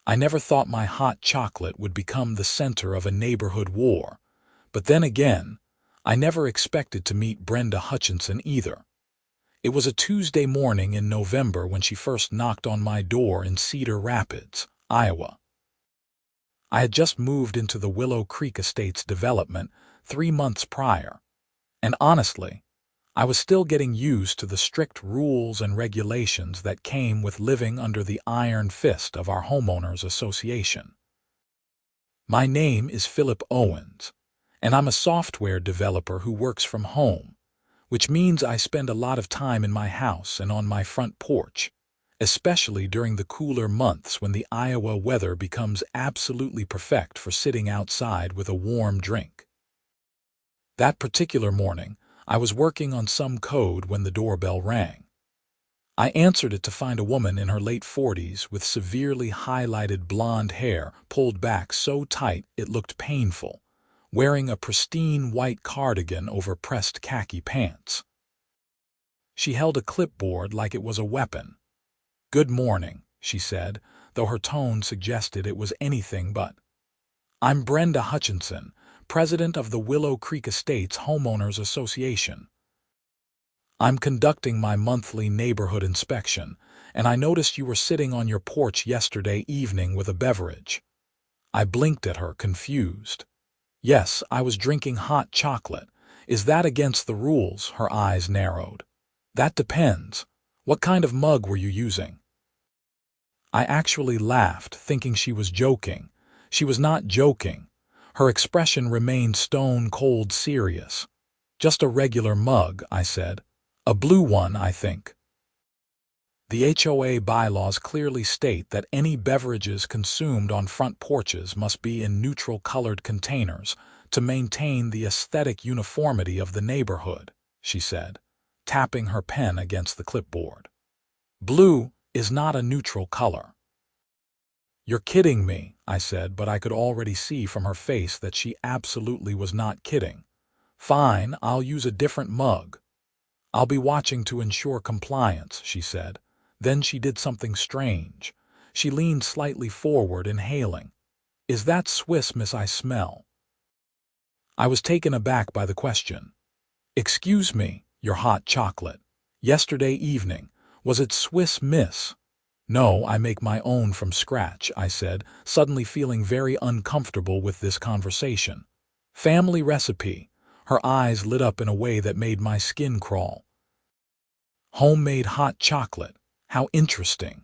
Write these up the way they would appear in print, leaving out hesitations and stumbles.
I never thought my hot chocolate would become the center of a neighborhood war. But then again, I never expected to meet Brenda Hutchinson either. It was a Tuesday morning in November when she first knocked on my door in Cedar Rapids, Iowa. I had just moved into the Willow Creek Estates development 3 months prior, and honestly, I was still getting used to the strict rules and regulations that came with living under the iron fist of our homeowners association. My name is Philip Owens, and I'm a software developer who works from home, which means I spend a lot of time in my house and on my front porch, especially during the cooler months when the Iowa weather becomes absolutely perfect for sitting outside with a warm drink. That particular morning, I was working on some code when the doorbell rang. I answered it to find a woman in her late 40s with severely highlighted blonde hair pulled back so tight it looked painful, wearing a pristine white cardigan over pressed khaki pants. She held a clipboard like it was a weapon. "Good morning," she said, though her tone suggested it was anything but. "I'm Brenda Hutchinson, president of the Willow Creek Estates Homeowners Association. I'm conducting my monthly neighborhood inspection, and I noticed you were sitting on your porch yesterday evening with a beverage." I blinked at her, confused. Yes, I was drinking hot chocolate. Is that against the rules? Her eyes narrowed. "That depends. What kind of mug were you using?" I actually laughed, thinking she was joking. She was not joking. Her expression remained stone-cold serious. "Just a regular mug," I said. "A blue one, I think." The HOA bylaws clearly state that any beverages consumed on front porches must be in neutral-colored containers to maintain the aesthetic uniformity of the neighborhood, she said, tapping her pen against the clipboard. "Blue is not a neutral color." "You're kidding me," I said, but I could already see from her face that she absolutely was not kidding. "Fine, I'll use a different mug." "I'll be watching to ensure compliance," she said. Then she did something strange. She leaned slightly forward, inhaling. "Is that Swiss Miss I smell?" I was taken aback by the question. "Excuse me, your hot chocolate. Yesterday evening, was it Swiss Miss?" "No, I make my own from scratch," I said, suddenly feeling very uncomfortable with this conversation. "Family recipe." Her eyes lit up in a way that made my skin crawl. "Homemade hot chocolate. How interesting.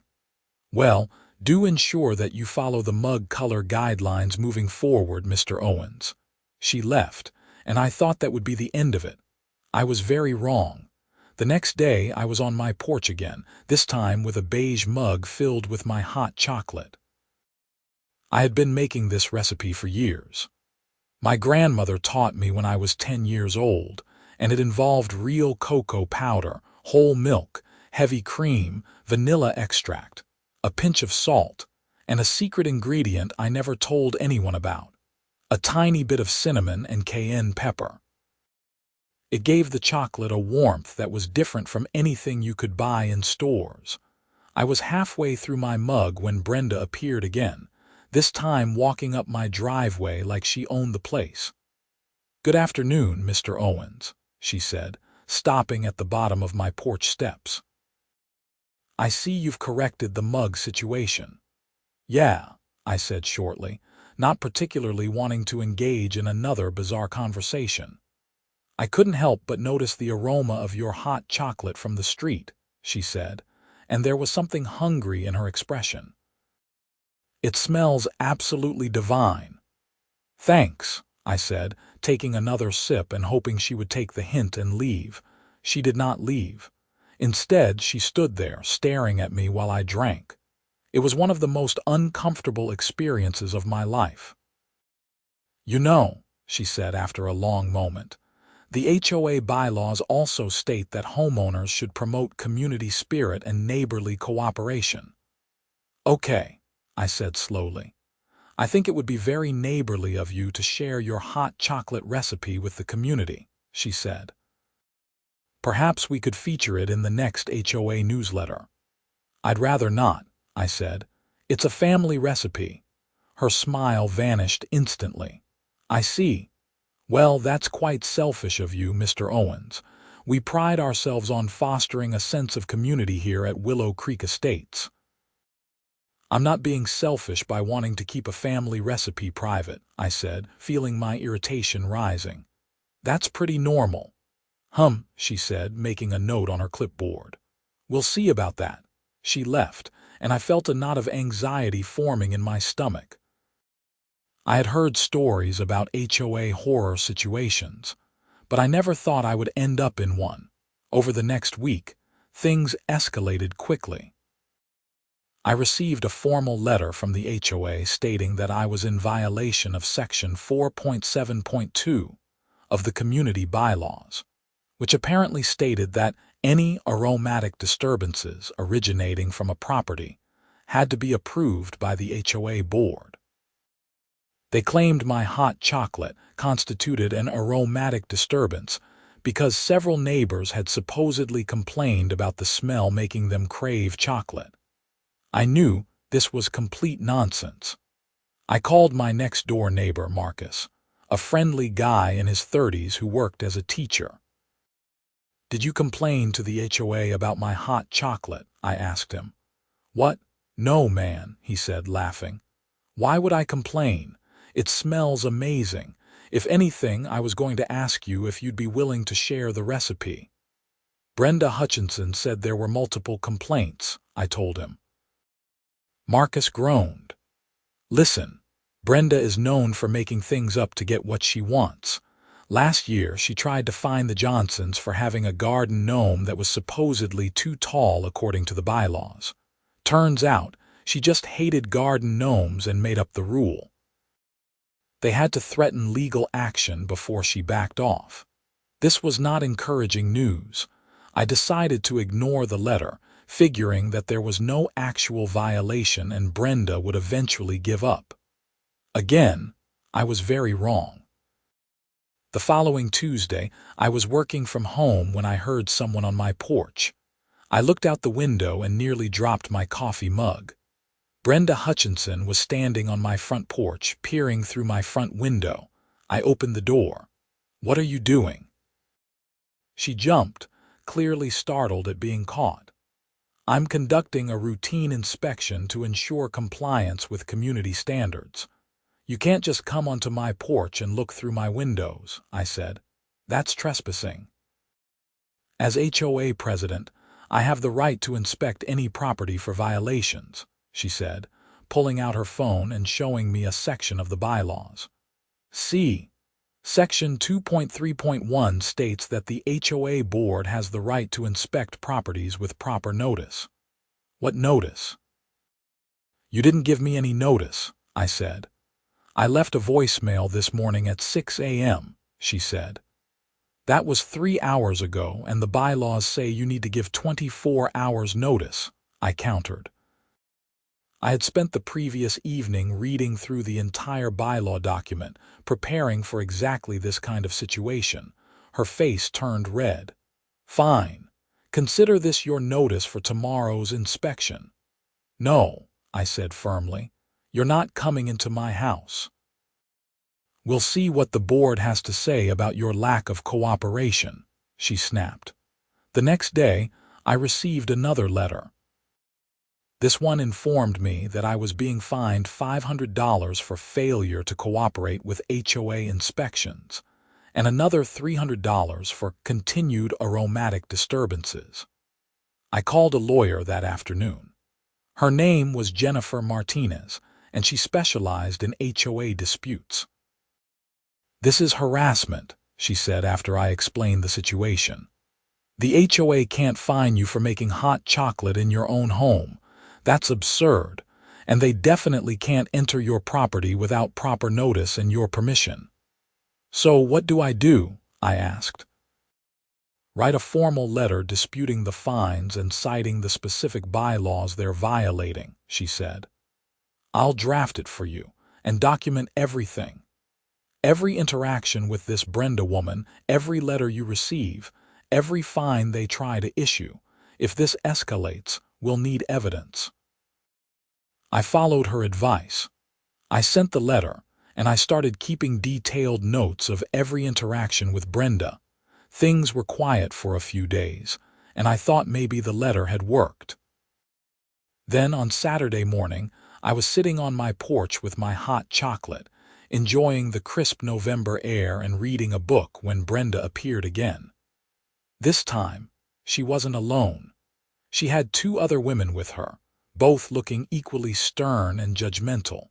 Well, do ensure that you follow the mug color guidelines moving forward, Mr. Owens." She left, and I thought that would be the end of it. I was very wrong. The next day I was on my porch again, this time with a beige mug filled with my hot chocolate. I had been making this recipe for years. My grandmother taught me when I was 10 years old, and it involved real cocoa powder, whole milk, heavy cream, vanilla extract, a pinch of salt, and a secret ingredient I never told anyone about, a tiny bit of cinnamon and cayenne pepper. It gave the chocolate a warmth that was different from anything you could buy in stores. I was halfway through my mug when Brenda appeared again, this time walking up my driveway like she owned the place. "Good afternoon, Mr. Owens," she said, stopping at the bottom of my porch steps. "I see you've corrected the mug situation." "Yeah," I said shortly, not particularly wanting to engage in another bizarre conversation. "I couldn't help but notice the aroma of your hot chocolate from the street," she said, and there was something hungry in her expression. "It smells absolutely divine." "Thanks," I said, taking another sip and hoping she would take the hint and leave. She did not leave. Instead, she stood there, staring at me while I drank. It was one of the most uncomfortable experiences of my life. "You know," she said after a long moment, "the HOA bylaws also state that homeowners should promote community spirit and neighborly cooperation." "Okay," I said slowly. "I think it would be very neighborly of you to share your hot chocolate recipe with the community," she said. "Perhaps we could feature it in the next HOA newsletter." "I'd rather not," I said. It's a family recipe. Her smile vanished instantly. I see. Well, that's quite selfish of you, Mr. Owens. We pride ourselves on fostering a sense of community here at Willow Creek Estates. I'm not being selfish by wanting to keep a family recipe private, I said, feeling my irritation rising. That's pretty normal. She said, making a note on her clipboard. We'll see about that. She left, and I felt a knot of anxiety forming in my stomach. I had heard stories about HOA horror situations, but I never thought I would end up in one. Over the next week, things escalated quickly. I received a formal letter from the HOA stating that I was in violation of Section 4.7.2 of the Community Bylaws, which apparently stated that any aromatic disturbances originating from a property had to be approved by the HOA board. They claimed my hot chocolate constituted an aromatic disturbance because several neighbors had supposedly complained about the smell making them crave chocolate. I knew this was complete nonsense. I called my next-door neighbor, Marcus, a friendly guy in his 30s who worked as a teacher. Did you complain to the HOA about my hot chocolate? I asked him. What? No, man, he said, laughing. Why would I complain? It smells amazing. If anything, I was going to ask you if you'd be willing to share the recipe. Brenda Hutchinson said there were multiple complaints, I told him. Marcus groaned. Listen, Brenda is known for making things up to get what she wants. Last year, she tried to fine the Johnsons for having a garden gnome that was supposedly too tall according to the bylaws. Turns out, she just hated garden gnomes and made up the rule. They had to threaten legal action before she backed off. This was not encouraging news. I decided to ignore the letter, figuring that there was no actual violation and Brenda would eventually give up. Again, I was very wrong. The following Tuesday, I was working from home when I heard someone on my porch. I looked out the window and nearly dropped my coffee mug. Brenda Hutchinson was standing on my front porch, peering through my front window. I opened the door. What are you doing? She jumped, clearly startled at being caught. I'm conducting a routine inspection to ensure compliance with community standards. You can't just come onto my porch and look through my windows, I said. That's trespassing. As HOA president, I have the right to inspect any property for violations, she said, pulling out her phone and showing me a section of the bylaws. See, Section 2.3.1 states that the HOA board has the right to inspect properties with proper notice. What notice? You didn't give me any notice, I said. I left a voicemail this morning at 6 a.m., she said. That was 3 hours ago, and the bylaws say you need to give 24 hours notice, I countered. I had spent the previous evening reading through the entire bylaw document, preparing for exactly this kind of situation. Her face turned red. Fine. Consider this your notice for tomorrow's inspection. No, I said firmly. You're not coming into my house. We'll see what the board has to say about your lack of cooperation, she snapped. The next day, I received another letter. This one informed me that I was being fined $500 for failure to cooperate with HOA inspections, and another $300 for continued aromatic disturbances. I called a lawyer that afternoon. Her name was Jennifer Martinez, and she specialized in HOA disputes. This is harassment, she said after I explained the situation. The HOA can't fine you for making hot chocolate in your own home. That's absurd, and they definitely can't enter your property without proper notice and your permission. So what do? I asked. Write a formal letter disputing the fines and citing the specific bylaws they're violating, she said. I'll draft it for you and document everything. Every interaction with this Brenda woman, every letter you receive, every fine they try to issue. If this escalates, we'll need evidence. I followed her advice. I sent the letter, and I started keeping detailed notes of every interaction with Brenda. Things were quiet for a few days, and I thought maybe the letter had worked. Then on Saturday morning, I was sitting on my porch with my hot chocolate, enjoying the crisp November air and reading a book when Brenda appeared again. This time, she wasn't alone. She had two other women with her, both looking equally stern and judgmental.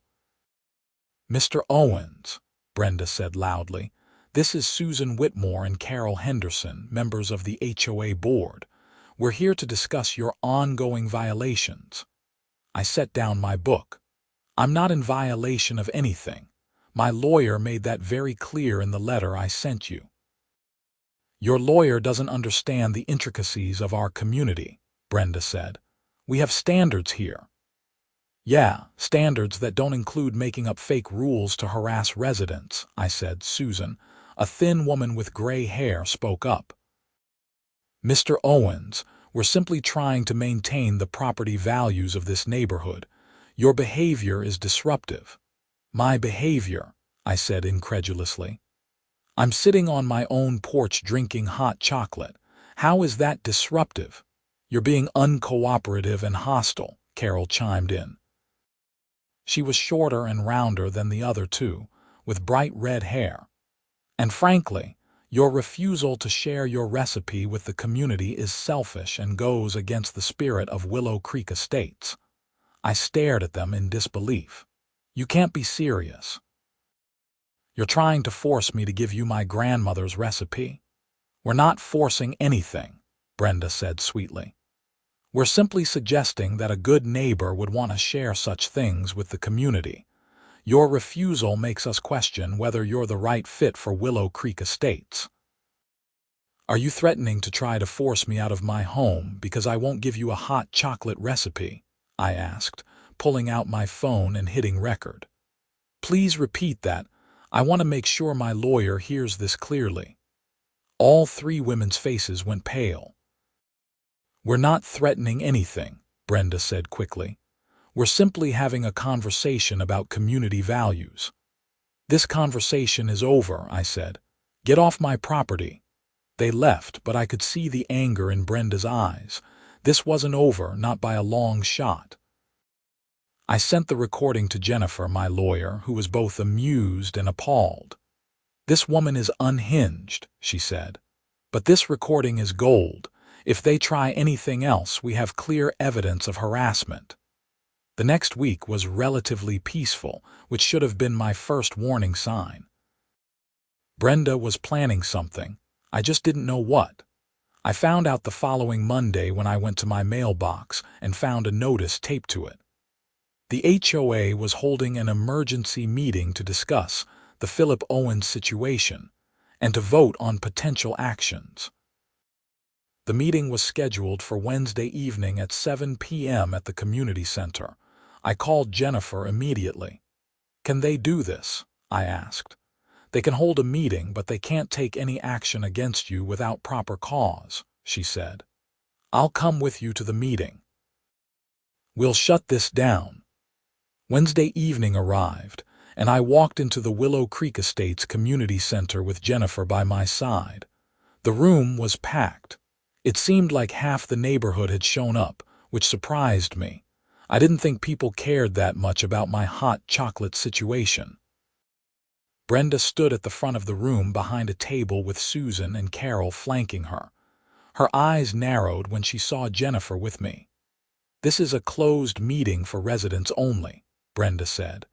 "Mr. Owens," Brenda said loudly, "this is Susan Whitmore and Carol Henderson, members of the HOA board. We're here to discuss your ongoing violations." I set down my book. "I'm not in violation of anything. My lawyer made that very clear in the letter I sent you." "Your lawyer doesn't understand the intricacies of our community," Brenda said. "We have standards here." "Yeah, standards that don't include making up fake rules to harass residents," I said. Susan, a thin woman with gray hair, spoke up. "Mr. Owens, we're simply trying to maintain the property values of this neighborhood. Your behavior is disruptive." "My behavior?" I said incredulously. "I'm sitting on my own porch drinking hot chocolate. How is that disruptive?" "You're being uncooperative and hostile," Carol chimed in. She was shorter and rounder than the other two, with bright red hair. "And frankly, your refusal to share your recipe with the community is selfish and goes against the spirit of Willow Creek Estates." I stared at them in disbelief. "You can't be serious. You're trying to force me to give you my grandmother's recipe." "We're not forcing anything," Brenda said sweetly. "We're simply suggesting that a good neighbor would want to share such things with the community. Your refusal makes us question whether you're the right fit for Willow Creek Estates." "Are you threatening to try to force me out of my home because I won't give you a hot chocolate recipe?" I asked, pulling out my phone and hitting record. "Please repeat that. I want to make sure my lawyer hears this clearly." All three women's faces went pale. "We're not threatening anything," Brenda said quickly. "We're simply having a conversation about community values." "This conversation is over," I said. "Get off my property." They left, but I could see the anger in Brenda's eyes. This wasn't over, not by a long shot. I sent the recording to Jennifer, my lawyer, who was both amused and appalled. "This woman is unhinged," she said. "But this recording is gold. If they try anything else, we have clear evidence of harassment." The next week was relatively peaceful, which should have been my first warning sign. Brenda was planning something. I just didn't know what. I found out the following Monday when I went to my mailbox and found a notice taped to it. The HOA was holding an emergency meeting to discuss the Philip Owens situation and to vote on potential actions. The meeting was scheduled for Wednesday evening at 7 p.m. at the community center. I called Jennifer immediately. "Can they do this?" I asked. "They can hold a meeting, but they can't take any action against you without proper cause," she said. "I'll come with you to the meeting. We'll shut this down." Wednesday evening arrived, and I walked into the Willow Creek Estates Community Center with Jennifer by my side. The room was packed. It seemed like half the neighborhood had shown up, which surprised me. I didn't think people cared that much about my hot chocolate situation. Brenda stood at the front of the room behind a table with Susan and Carol flanking her. Her eyes narrowed when she saw Jennifer with me. "This is a closed meeting for residents only," Brenda said.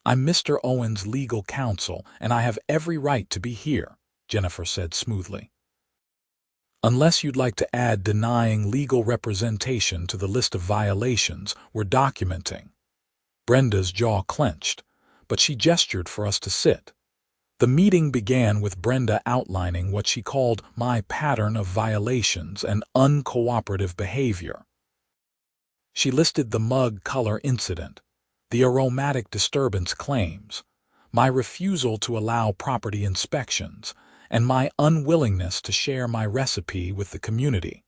"I'm Mr. Owens' legal counsel, and I have every right to be here," Jennifer said smoothly. "Unless you'd like to add denying legal representation to the list of violations we're documenting." Brenda's jaw clenched, but she gestured for us to sit. The meeting began with Brenda outlining what she called my pattern of violations and uncooperative behavior. She listed the mug color incident, the aromatic disturbance claims, my refusal to allow property inspections, and my unwillingness to share my recipe with the community.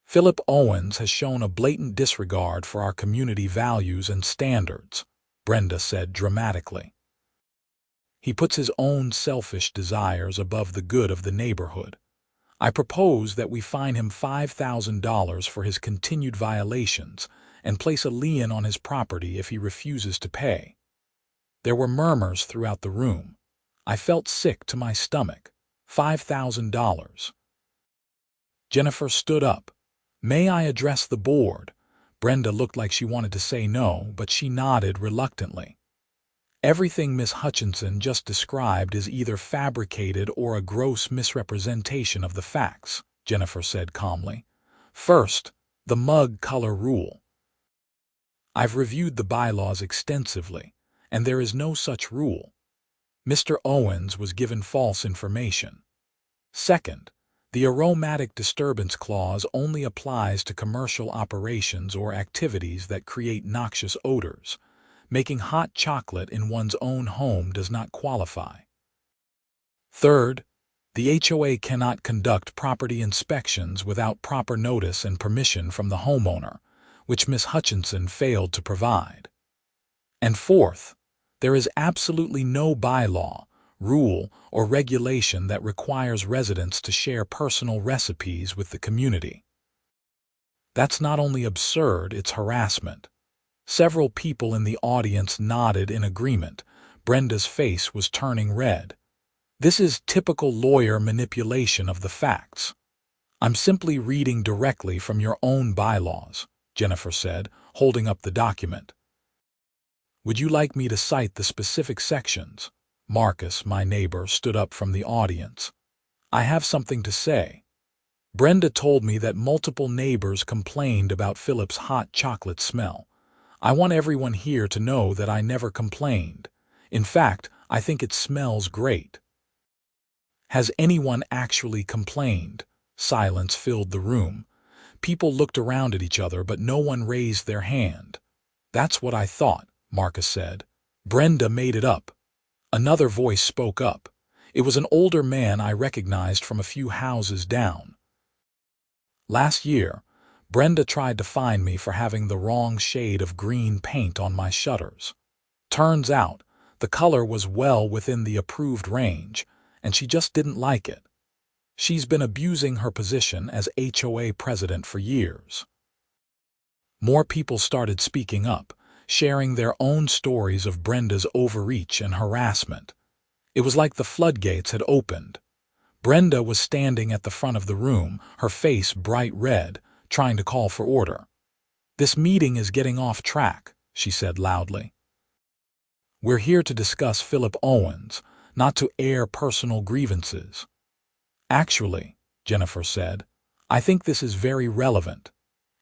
Philip Owens has shown a blatant disregard for our community values and standards, Brenda said dramatically. He puts his own selfish desires above the good of the neighborhood. I propose that we fine him $5,000 for his continued violations and place a lien on his property if he refuses to pay. There were murmurs throughout the room. I felt sick to my stomach. $5,000. Jennifer stood up. "May I address the board?" Brenda looked like she wanted to say no, but she nodded reluctantly. "Everything Miss Hutchinson just described is either fabricated or a gross misrepresentation of the facts," Jennifer said calmly. "First, the mug color rule. I've reviewed the bylaws extensively, and there is no such rule. Mr. Owens was given false information. Second, the aromatic disturbance clause only applies to commercial operations or activities that create noxious odors. Making hot chocolate in one's own home does not qualify. Third, the HOA cannot conduct property inspections without proper notice and permission from the homeowner, which Miss Hutchinson failed to provide. And fourth, there is absolutely no bylaw, rule, or regulation that requires residents to share personal recipes with the community. That's not only absurd, it's harassment." Several people in the audience nodded in agreement. Brenda's face was turning red. "This is typical lawyer manipulation of the facts." "I'm simply reading directly from your own bylaws," Jennifer said, holding up the document. "Would you like me to cite the specific sections?" Marcus, my neighbor, stood up from the audience. "I have something to say. Brenda told me that multiple neighbors complained about Philip's hot chocolate smell. I want everyone here to know that I never complained. In fact, I think it smells great." "Has anyone actually complained?" Silence filled the room. People looked around at each other, but no one raised their hand. "That's what I thought," Marcus said. "Brenda made it up." Another voice spoke up. It was an older man I recognized from a few houses down. "Last year, Brenda tried to fine me for having the wrong shade of green paint on my shutters. Turns out, the color was well within the approved range, and she just didn't like it. She's been abusing her position as HOA president for years." More people started speaking up, sharing their own stories of Brenda's overreach and harassment. It was like the floodgates had opened. Brenda was standing at the front of the room, her face bright red, trying to call for order. "This meeting is getting off track," she said loudly. "We're here to discuss Philip Owens, not to air personal grievances." "Actually," Jennifer said, "I think this is very relevant.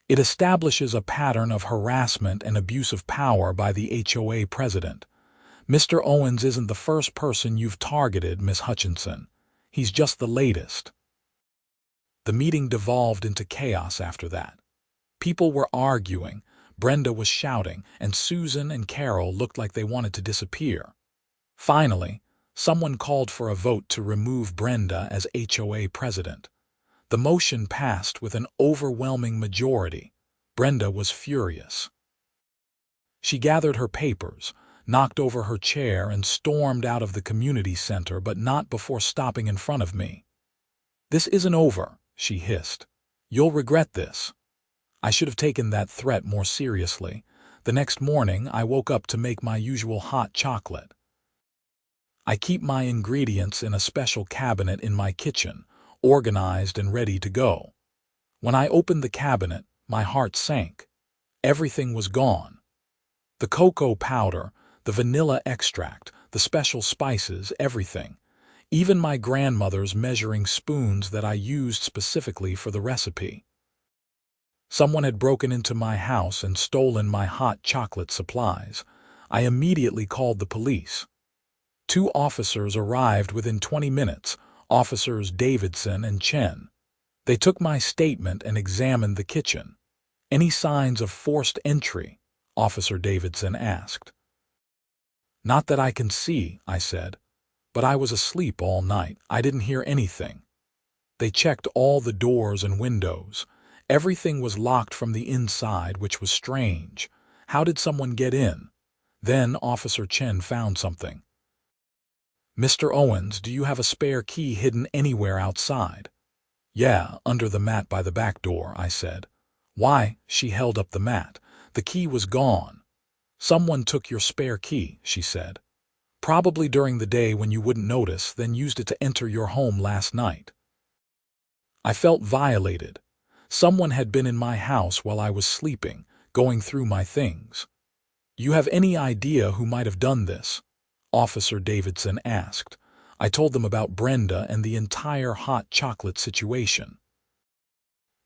It establishes a pattern of harassment and abuse of power by the HOA president. Mr. Owens isn't the first person you've targeted, Miss Hutchinson. He's just the latest." The meeting devolved into chaos after that. People were arguing, Brenda was shouting, and Susan and Carol looked like they wanted to disappear. Finally, someone called for a vote to remove Brenda as HOA president. The motion passed with an overwhelming majority. Brenda was furious. She gathered her papers, knocked over her chair, and stormed out of the community center, but not before stopping in front of me. "This isn't over," she hissed. "You'll regret this." I should have taken that threat more seriously. The next morning, I woke up to make my usual hot chocolate. I keep my ingredients in a special cabinet in my kitchen, organized and ready to go. When I opened the cabinet, my heart sank. Everything was gone. The cocoa powder, the vanilla extract, the special spices, everything. Even my grandmother's measuring spoons that I used specifically for the recipe. Someone had broken into my house and stolen my hot chocolate supplies. I immediately called the police. 2 officers arrived within 20 minutes, Officers Davidson and Chen. They took my statement and examined the kitchen. "Any signs of forced entry?" Officer Davidson asked. "Not that I can see," I said. "But I was asleep all night. I didn't hear anything." They checked all the doors and windows. Everything was locked from the inside, which was strange. How did someone get in? Then Officer Chen found something. "Mr. Owens, do you have a spare key hidden anywhere outside?" "Yeah, under the mat by the back door," I said. "Why?" She held up the mat. "The key was gone." "Someone took your spare key," she said. "Probably during the day when you wouldn't notice, then used it to enter your home last night." I felt violated. Someone had been in my house while I was sleeping, going through my things. "You have any idea who might have done this?" Officer Davidson asked. I told them about Brenda and the entire hot chocolate situation.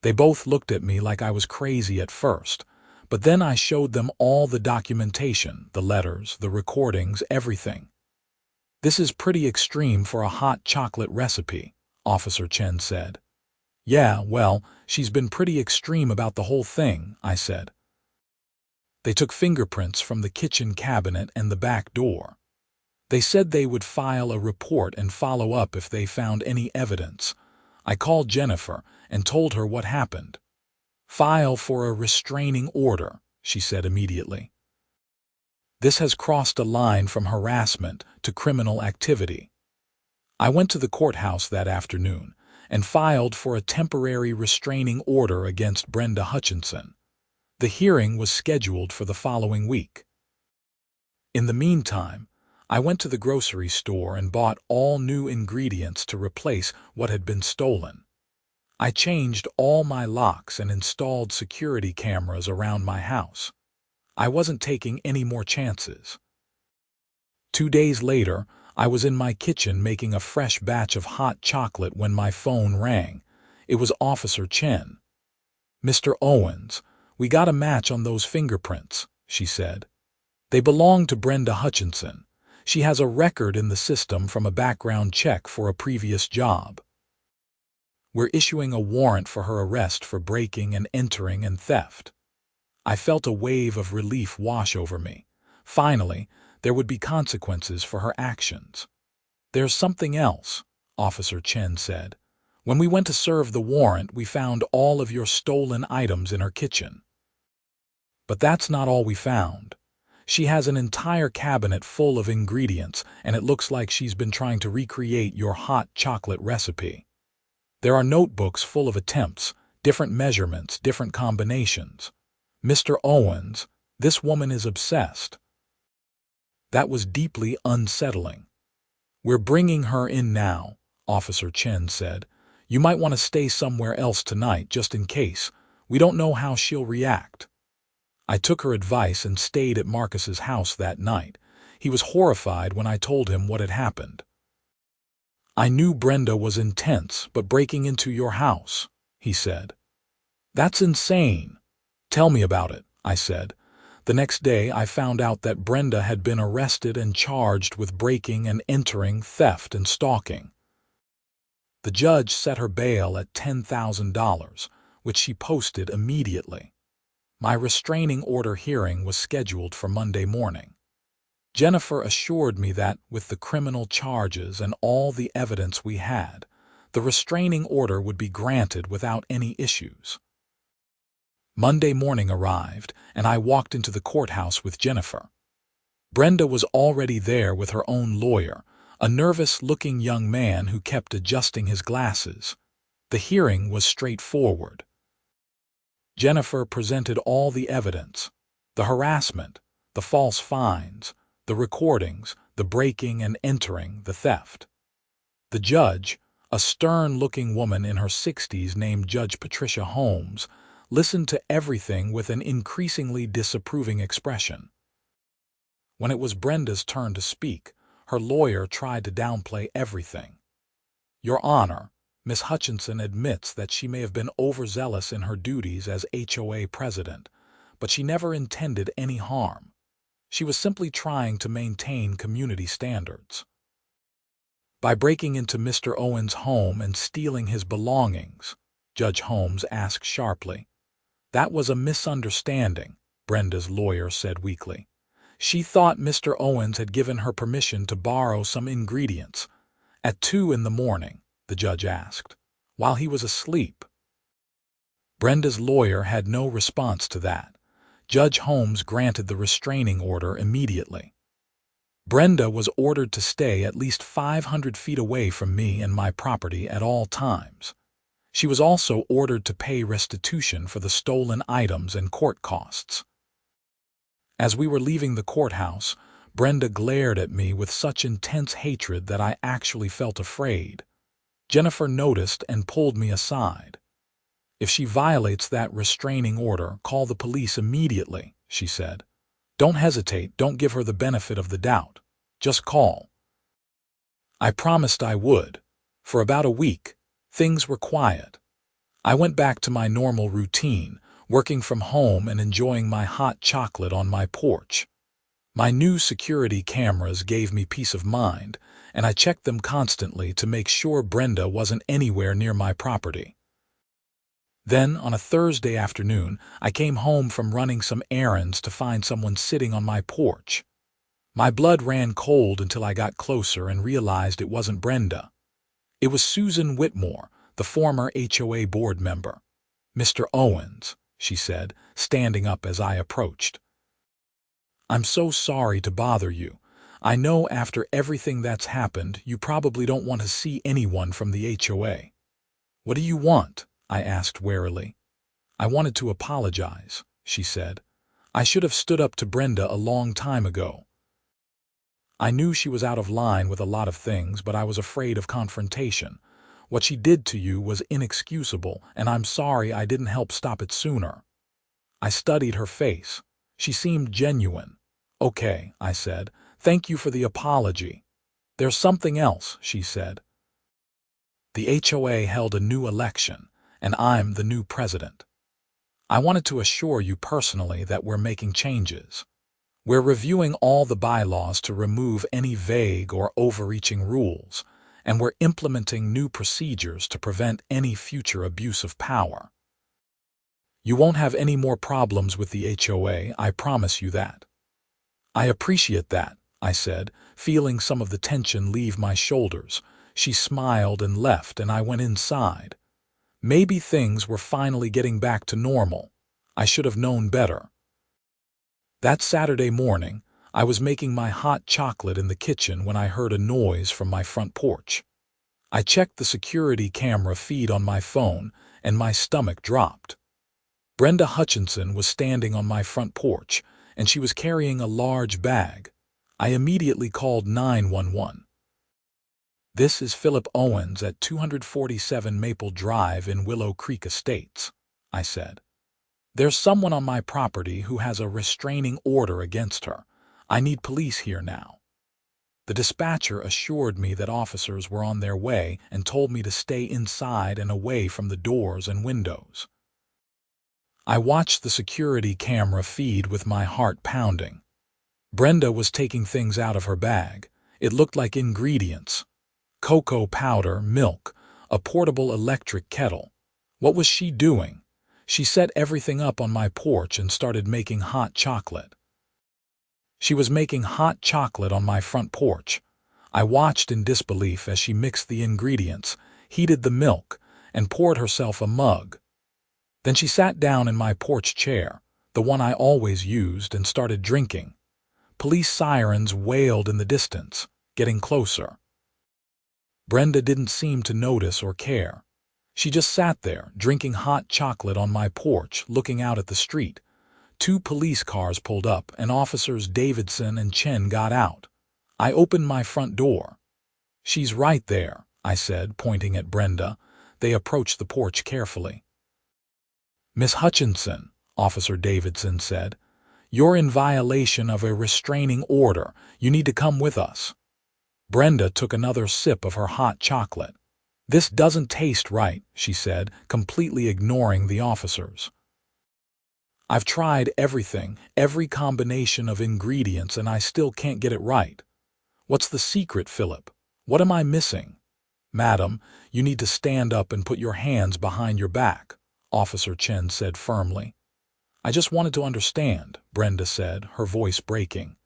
They both looked at me like I was crazy at first, but then I showed them all the documentation, the letters, the recordings, everything. "This is pretty extreme for a hot chocolate recipe," Officer Chen said. "Yeah, well, she's been pretty extreme about the whole thing," I said. They took fingerprints from the kitchen cabinet and the back door. They said they would file a report and follow up if they found any evidence. I called Jennifer and told her what happened. "File for a restraining order," she said immediately. "This has crossed a line from harassment to criminal activity." I went to the courthouse that afternoon and filed for a temporary restraining order against Brenda Hutchinson. The hearing was scheduled for the following week. In the meantime, I went to the grocery store and bought all new ingredients to replace what had been stolen. I changed all my locks and installed security cameras around my house. I wasn't taking any more chances. 2 days later, I was in my kitchen making a fresh batch of hot chocolate when my phone rang. It was Officer Chen. "Mr. Owens, we got a match on those fingerprints," she said. "They belong to Brenda Hutchinson. She has a record in the system from a background check for a previous job. We're issuing a warrant for her arrest for breaking and entering and theft." I felt a wave of relief wash over me. Finally, there would be consequences for her actions. "There's something else," Officer Chen said. "When we went to serve the warrant, we found all of your stolen items in her kitchen." But that's not all we found. She has an entire cabinet full of ingredients, and it looks like she's been trying to recreate your hot chocolate recipe. There are notebooks full of attempts, different measurements, different combinations. "Mr. Owens, this woman is obsessed." That was deeply unsettling. "We're bringing her in now," Officer Chen said. "You might want to stay somewhere else tonight just in case. We don't know how she'll react." I took her advice and stayed at Marcus's house that night. He was horrified when I told him what had happened. "I knew Brenda was intense, but breaking into your house," he said. "That's insane." "Tell me about it," I said. The next day I found out that Brenda had been arrested and charged with breaking and entering, theft, and stalking. The judge set her bail at $10,000, which she posted immediately. My restraining order hearing was scheduled for Monday morning. Jennifer assured me that, with the criminal charges and all the evidence we had, the restraining order would be granted without any issues. Monday morning arrived, and I walked into the courthouse with Jennifer. Brenda was already there with her own lawyer, a nervous-looking young man who kept adjusting his glasses. The hearing was straightforward. Jennifer presented all the evidence: the harassment, the false fines, the recordings, the breaking and entering, the theft. The judge, a stern-looking woman in her 60s named Judge Patricia Holmes, listened to everything with an increasingly disapproving expression. When it was Brenda's turn to speak, her lawyer tried to downplay everything. "Your Honor, Miss Hutchinson admits that she may have been overzealous in her duties as HOA president, but she never intended any harm. She was simply trying to maintain community standards." "By breaking into Mr. Owens' home and stealing his belongings?" Judge Holmes asked sharply. "That was a misunderstanding," Brenda's lawyer said weakly. "She thought Mr. Owens had given her permission to borrow some ingredients. At 2 in the morning, the judge asked, while he was asleep." Brenda's lawyer had no response to that. Judge Holmes granted the restraining order immediately. Brenda was ordered to stay at least 500 feet away from me and my property at all times. She was also ordered to pay restitution for the stolen items and court costs. As we were leaving the courthouse, Brenda glared at me with such intense hatred that I actually felt afraid. Jennifer noticed and pulled me aside. "If she violates that restraining order, call the police immediately," she said. "Don't hesitate, don't give her the benefit of the doubt. Just call." I promised I would. For about a week, things were quiet. I went back to my normal routine, working from home and enjoying my hot chocolate on my porch. My new security cameras gave me peace of mind, and I checked them constantly to make sure Brenda wasn't anywhere near my property. Then, on a Thursday afternoon, I came home from running some errands to find someone sitting on my porch. My blood ran cold until I got closer and realized it wasn't Brenda. It was Susan Whitmore, the former HOA board member. "Mr. Owens," she said, standing up as I approached. "I'm so sorry to bother you. I know after everything that's happened, you probably don't want to see anyone from the HOA. What do you want?" I asked warily. "I wanted to apologize," she said. "I should have stood up to Brenda a long time ago. I knew she was out of line with a lot of things, but I was afraid of confrontation. What she did to you was inexcusable, and I'm sorry I didn't help stop it sooner." I studied her face. She seemed genuine. "Okay," I said. "Thank you for the apology." "There's something else," she said. "The HOA held a new election, and I'm the new president. I wanted to assure you personally that we're making changes. We're reviewing all the bylaws to remove any vague or overreaching rules, and we're implementing new procedures to prevent any future abuse of power. You won't have any more problems with the HOA, I promise you that." "I appreciate that," I said, feeling some of the tension leave my shoulders. She smiled and left, and I went inside. Maybe things were finally getting back to normal. I should have known better. That Saturday morning, I was making my hot chocolate in the kitchen when I heard a noise from my front porch. I checked the security camera feed on my phone, and my stomach dropped. Brenda Hutchinson was standing on my front porch, and she was carrying a large bag. I immediately called 911. "This is Philip Owens at 247 Maple Drive in Willow Creek Estates," I said. "There's someone on my property who has a restraining order against her. I need police here now." The dispatcher assured me that officers were on their way and told me to stay inside and away from the doors and windows. I watched the security camera feed with my heart pounding. Brenda was taking things out of her bag. It looked like ingredients: cocoa powder, milk, a portable electric kettle. What was she doing? She set everything up on my porch and started making hot chocolate. She was making hot chocolate on my front porch. I watched in disbelief as she mixed the ingredients, heated the milk, and poured herself a mug. Then she sat down in my porch chair, the one I always used, and started drinking. Police sirens wailed in the distance, getting closer. Brenda didn't seem to notice or care. She just sat there, drinking hot chocolate on my porch, looking out at the street. 2 police cars pulled up, and officers Davidson and Chen got out. I opened my front door. "She's right there," I said, pointing at Brenda. They approached the porch carefully. "Miss Hutchinson," Officer Davidson said, "you're in violation of a restraining order. You need to come with us." Brenda took another sip of her hot chocolate. "This doesn't taste right," she said, completely ignoring the officers. "I've tried everything, every combination of ingredients, and I still can't get it right. What's the secret, Philip? What am I missing?" "Madam, you need to stand up and put your hands behind your back," Officer Chen said firmly. "I just wanted to understand," Brenda said, her voice breaking.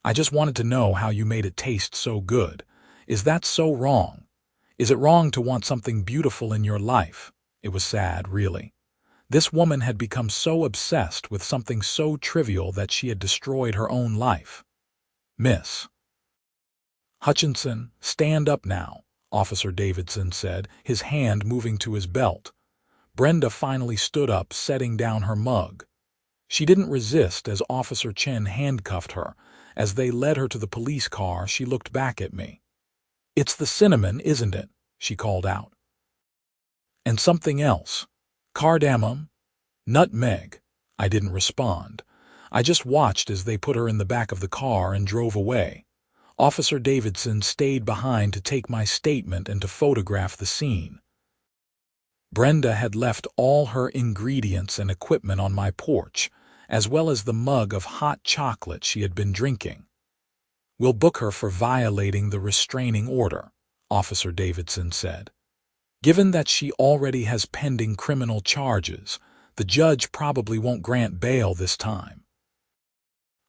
"I just wanted to know how you made it taste so good. Is that so wrong? Is it wrong to want something beautiful in your life? It was sad, really. This woman had become so obsessed with something so trivial that she had destroyed her own life. Miss Hutchinson, stand up now, Officer Davidson said, his hand moving to his belt. Brenda finally stood up, setting down her mug. She didn't resist as Officer Chen handcuffed her. As they led her to the police car, she looked back at me. "It's the cinnamon, isn't it?" she called out. "And something else. Cardamom? Nutmeg." I didn't respond. I just watched as they put her in the back of the car and drove away. Officer Davidson stayed behind to take my statement and to photograph the scene. Brenda had left all her ingredients and equipment on my porch, as well as the mug of hot chocolate she had been drinking. "We'll book her for violating the restraining order," Officer Davidson said. "Given that she already has pending criminal charges, the judge probably won't grant bail this time."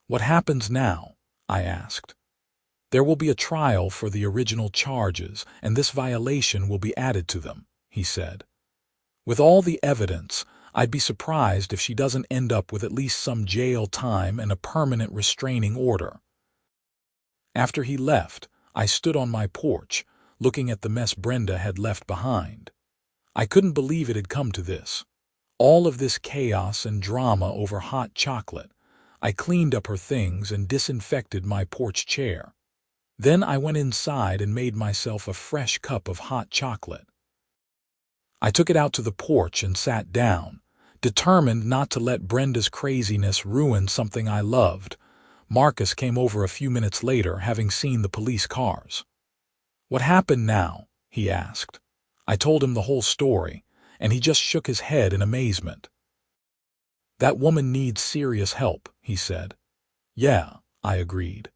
"What happens now?" I asked. "There will be a trial for the original charges, and this violation will be added to them," he said. "With all the evidence, I'd be surprised if she doesn't end up with at least some jail time and a permanent restraining order." After he left, I stood on my porch, looking at the mess Brenda had left behind. I couldn't believe it had come to this. All of this chaos and drama over hot chocolate. I cleaned up her things and disinfected my porch chair. Then I went inside and made myself a fresh cup of hot chocolate. I took it out to the porch and sat down, determined not to let Brenda's craziness ruin something I loved. Marcus came over a few minutes later, having seen the police cars. "What happened now?" he asked. I told him the whole story, and he just shook his head in amazement. "That woman needs serious help," he said. "Yeah," I agreed.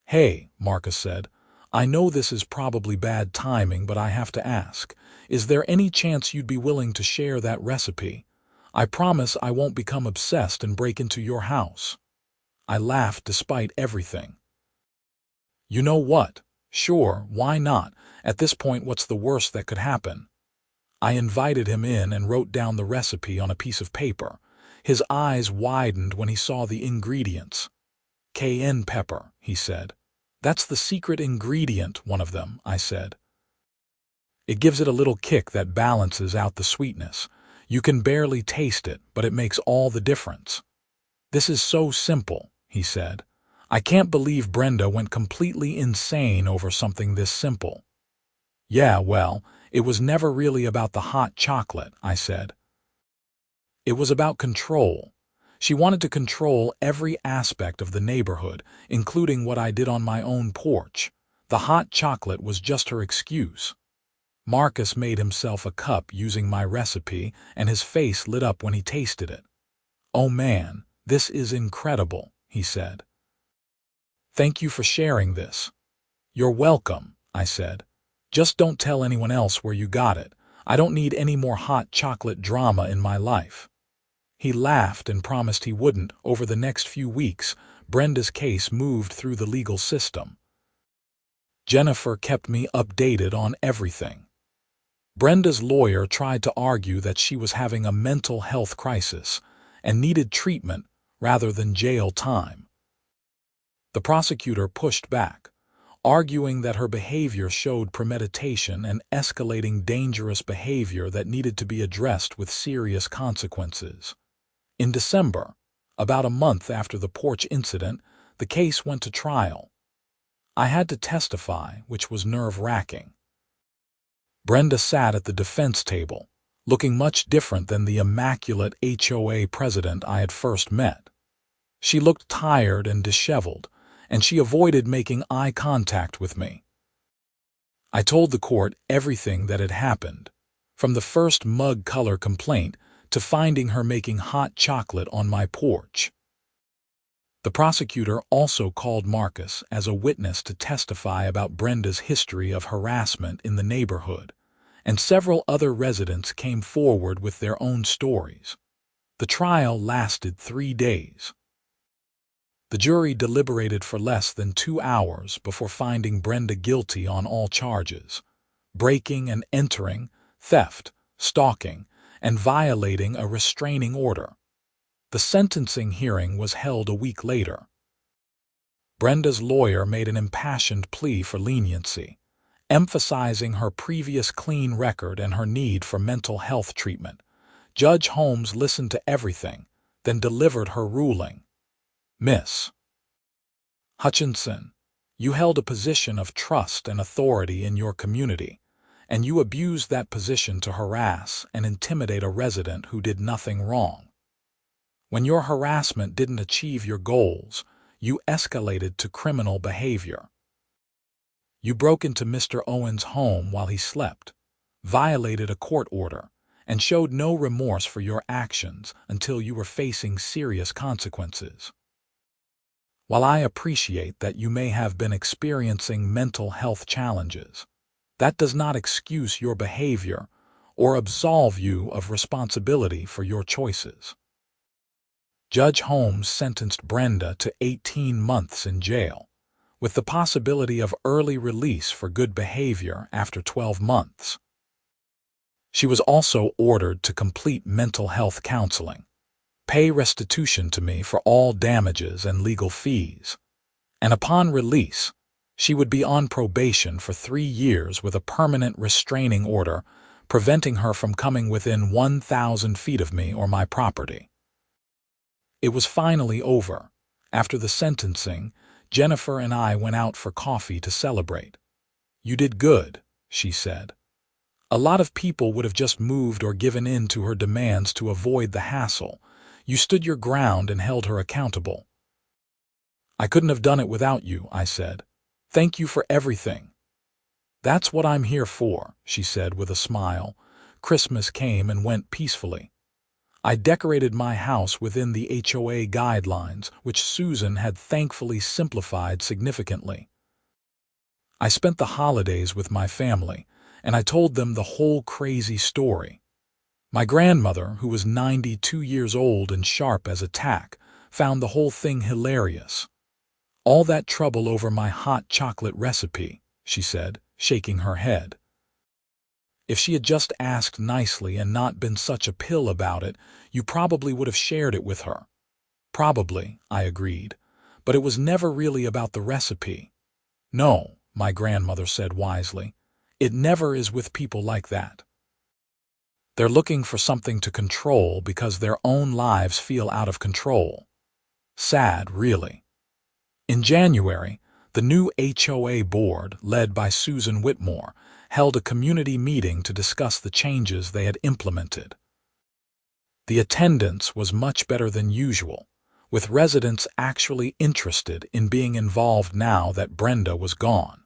"Hey," Marcus said, "I know this is probably bad timing, but I have to ask, is there any chance you'd be willing to share that recipe? I promise I won't become obsessed and break into your house." I laughed despite everything. "You know what? Sure, why not? At this point, what's the worst that could happen?" I invited him in and wrote down the recipe on a piece of paper. His eyes widened when he saw the ingredients. "Cayenne pepper," he said. "That's the secret ingredient, one of them," I said. "It gives it a little kick that balances out the sweetness. You can barely taste it, but it makes all the difference." "This is so simple," he said. "I can't believe Brenda went completely insane over something this simple." "Yeah, well, it was never really about the hot chocolate," I said. "It was about control. She wanted to control every aspect of the neighborhood, including what I did on my own porch. The hot chocolate was just her excuse." Marcus made himself a cup using my recipe, and his face lit up when he tasted it. "Oh man, this is incredible," he said. "Thank you for sharing this." "You're welcome," I said. "Just don't tell anyone else where you got it. I don't need any more hot chocolate drama in my life." He laughed and promised he wouldn't. Over the next few weeks, Brenda's case moved through the legal system. Jennifer kept me updated on everything. Brenda's lawyer tried to argue that she was having a mental health crisis and needed treatment rather than jail time. The prosecutor pushed back, arguing that her behavior showed premeditation and escalating dangerous behavior that needed to be addressed with serious consequences. In December, about a month after the Porch incident, the case went to trial. I had to testify, which was nerve-wracking. Brenda sat at the defense table, looking much different than the immaculate HOA president I had first met. She looked tired and disheveled, and she avoided making eye contact with me. I told the court everything that had happened, from the first mug color complaint to finding her making hot chocolate on my porch. The prosecutor also called Marcus as a witness to testify about Brenda's history of harassment in the neighborhood, and several other residents came forward with their own stories. The trial lasted 3 days. The jury deliberated for less than 2 hours before finding Brenda guilty on all charges: breaking and entering, theft, stalking, and violating a restraining order. The sentencing hearing was held a week later. Brenda's lawyer made an impassioned plea for leniency, emphasizing her previous clean record and her need for mental health treatment. Judge Holmes listened to everything, then delivered her ruling. Miss Hutchinson, you held a position of trust and authority in your community, and you abused that position to harass and intimidate a resident who did nothing wrong. When your harassment didn't achieve your goals, you escalated to criminal behavior. You broke into Mr. Owens' home while he slept, violated a court order, and showed no remorse for your actions until you were facing serious consequences. While I appreciate that you may have been experiencing mental health challenges, that does not excuse your behavior or absolve you of responsibility for your choices. Judge Holmes sentenced Brenda to 18 months in jail, with the possibility of early release for good behavior after 12 months. She was also ordered to complete mental health counseling, pay restitution to me for all damages and legal fees, and upon release, she would be on probation for 3 years with a permanent restraining order preventing her from coming within 1,000 feet of me or my property. It was finally over. After the sentencing, Jennifer and I went out for coffee to celebrate. "You did good," she said. "A lot of people would have just moved or given in to her demands to avoid the hassle. You stood your ground and held her accountable." "I couldn't have done it without you," I said. "Thank you for everything." "That's what I'm here for," she said with a smile. Christmas came and went peacefully. I decorated my house within the HOA guidelines, which Susan had thankfully simplified significantly. I spent the holidays with my family, and I told them the whole crazy story. My grandmother, who was 92 years old and sharp as a tack, found the whole thing hilarious. "All that trouble over my hot chocolate recipe," she said, shaking her head. "If she had just asked nicely and not been such a pill about it, you probably would have shared it with her." "Probably," I agreed, "but it was never really about the recipe." "No," my grandmother said wisely, "it never is with people like that. They're looking for something to control because their own lives feel out of control." Sad, really. In January, the new HOA board, led by Susan Whitmore, held a community meeting to discuss the changes they had implemented. The attendance was much better than usual, with residents actually interested in being involved now that Brenda was gone.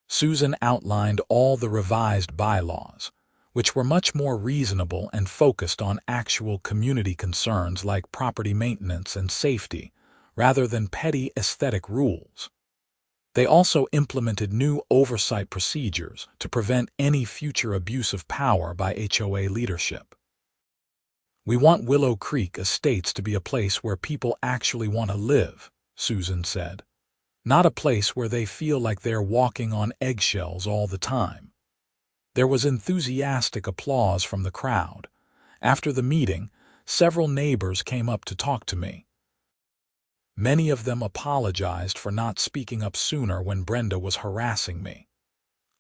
Susan outlined all the revised bylaws, which were much more reasonable and focused on actual community concerns like property maintenance and safety, rather than petty aesthetic rules. They also implemented new oversight procedures to prevent any future abuse of power by HOA leadership. "We want Willow Creek Estates to be a place where people actually want to live," Susan said. "Not a place where they feel like they're walking on eggshells all the time." There was enthusiastic applause from the crowd. After the meeting, several neighbors came up to talk to me. Many of them apologized for not speaking up sooner when Brenda was harassing me.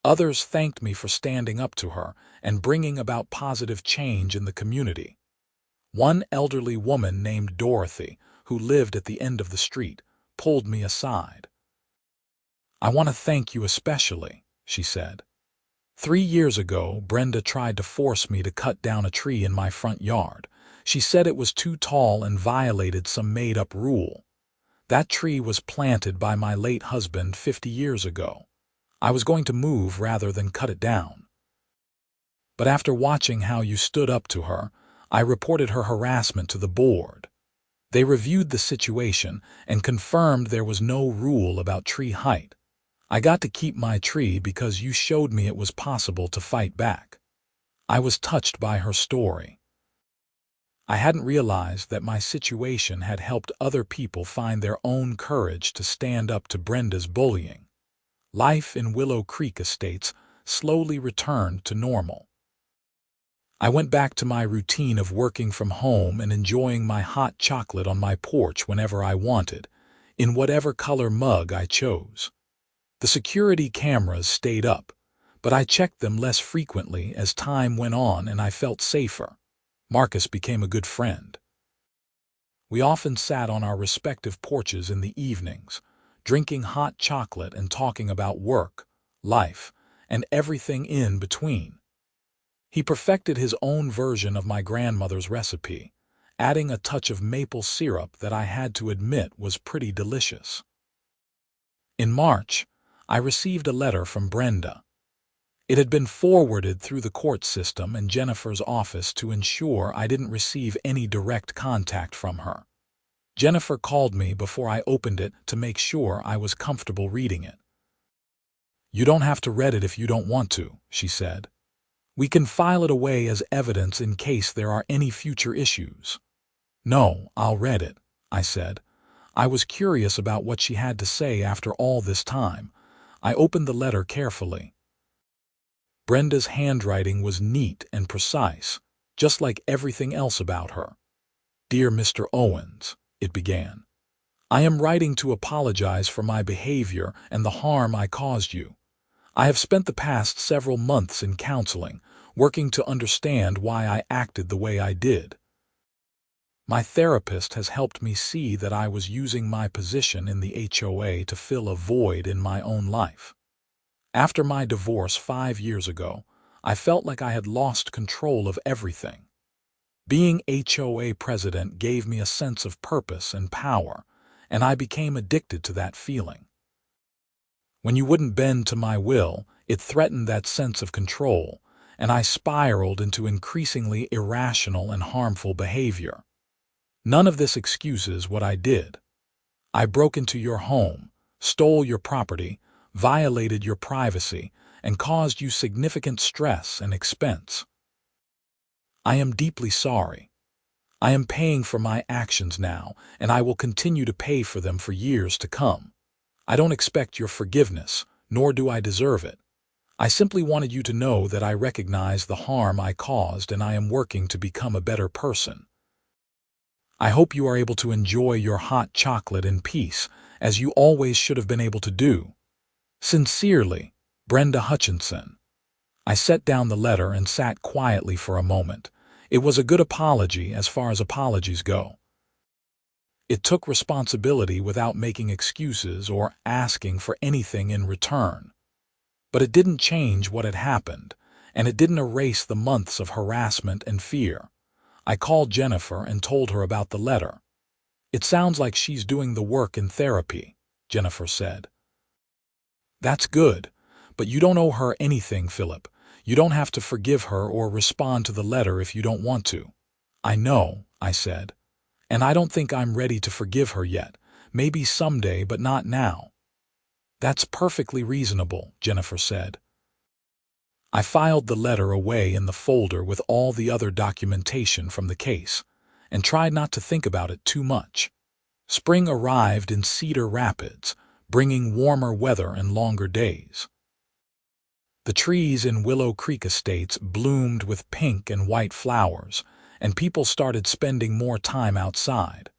Others thanked me for standing up to her and bringing about positive change in the community. One elderly woman named Dorothy, who lived at the end of the street, pulled me aside. "I want to thank you especially," she said. 3 years ago, Brenda tried to force me to cut down a tree in my front yard. She said it was too tall and violated some made-up rule. That tree was planted by my late husband 50 years ago. I was going to move rather than cut it down. But after watching how you stood up to her, I reported her harassment to the board. They reviewed the situation and confirmed there was no rule about tree height. I got to keep my tree because you showed me it was possible to fight back." I was touched by her story. I hadn't realized that my situation had helped other people find their own courage to stand up to Brenda's bullying. Life in Willow Creek Estates slowly returned to normal. I went back to my routine of working from home and enjoying my hot chocolate on my porch whenever I wanted, in whatever color mug I chose. The security cameras stayed up, but I checked them less frequently as time went on and I felt safer. Marcus became a good friend. We often sat on our respective porches in the evenings, drinking hot chocolate and talking about work, life, and everything in between. He perfected his own version of my grandmother's recipe, adding a touch of maple syrup that I had to admit was pretty delicious. In March, I received a letter from Brenda. It had been forwarded through the court system and Jennifer's office to ensure I didn't receive any direct contact from her. Jennifer called me before I opened it to make sure I was comfortable reading it. "You don't have to read it if you don't want to," she said. "We can file it away as evidence in case there are any future issues." "No, I'll read it," I said. I was curious about what she had to say after all this time. I opened the letter carefully. Brenda's handwriting was neat and precise, just like everything else about her. "Dear Mr. Owens," it began, "I am writing to apologize for my behavior and the harm I caused you. I have spent the past several months in counseling, working to understand why I acted the way I did. My therapist has helped me see that I was using my position in the HOA to fill a void in my own life. After my divorce 5 years ago, I felt like I had lost control of everything. Being HOA president gave me a sense of purpose and power, and I became addicted to that feeling. When you wouldn't bend to my will, it threatened that sense of control, and I spiraled into increasingly irrational and harmful behavior. None of this excuses what I did. I broke into your home, stole your property, violated your privacy, and caused you significant stress and expense. I am deeply sorry. I am paying for my actions now, and I will continue to pay for them for years to come. I don't expect your forgiveness, nor do I deserve it. I simply wanted you to know that I recognize the harm I caused and I am working to become a better person. I hope you are able to enjoy your hot chocolate in peace, as you always should have been able to do. Sincerely, Brenda Hutchinson." I set down the letter and sat quietly for a moment. It was a good apology as far as apologies go. It took responsibility without making excuses or asking for anything in return. But it didn't change what had happened, and it didn't erase the months of harassment and fear. I called Jennifer and told her about the letter. "It sounds like she's doing the work in therapy," Jennifer said. "That's good, but you don't owe her anything, Philip. You don't have to forgive her or respond to the letter if you don't want to." "I know," I said. "And I don't think I'm ready to forgive her yet. Maybe someday, but not now." "That's perfectly reasonable," Jennifer said. I filed the letter away in the folder with all the other documentation from the case, and tried not to think about it too much. Spring arrived in Cedar Rapids, bringing warmer weather and longer days. The trees in Willow Creek Estates bloomed with pink and white flowers, and people started spending more time outside.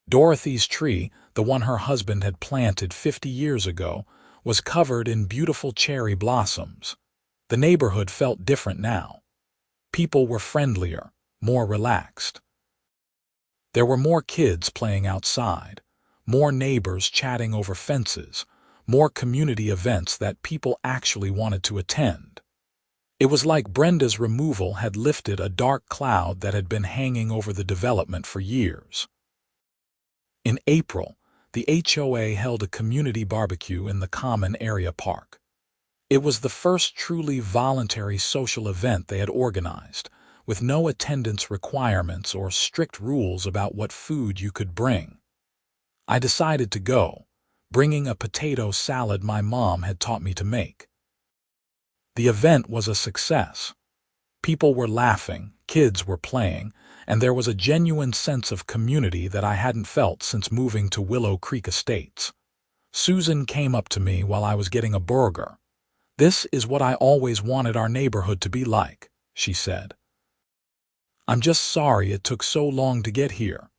Dorothy's tree, the one her husband had planted 50 years ago, was covered in beautiful cherry blossoms. The neighborhood felt different now. People were friendlier, more relaxed. There were more kids playing outside, more neighbors chatting over fences, more community events that people actually wanted to attend. It was like Brenda's removal had lifted a dark cloud that had been hanging over the development for years. In April, the HOA held a community barbecue in the common area park. It was the first truly voluntary social event they had organized, with no attendance requirements or strict rules about what food you could bring. I decided to go, bringing a potato salad my mom had taught me to make. The event was a success. People were laughing, kids were playing, and there was a genuine sense of community that I hadn't felt since moving to Willow Creek Estates. Susan came up to me while I was getting a burger. "This is what I always wanted our neighborhood to be like," she said. I'm just sorry it took so long to get here."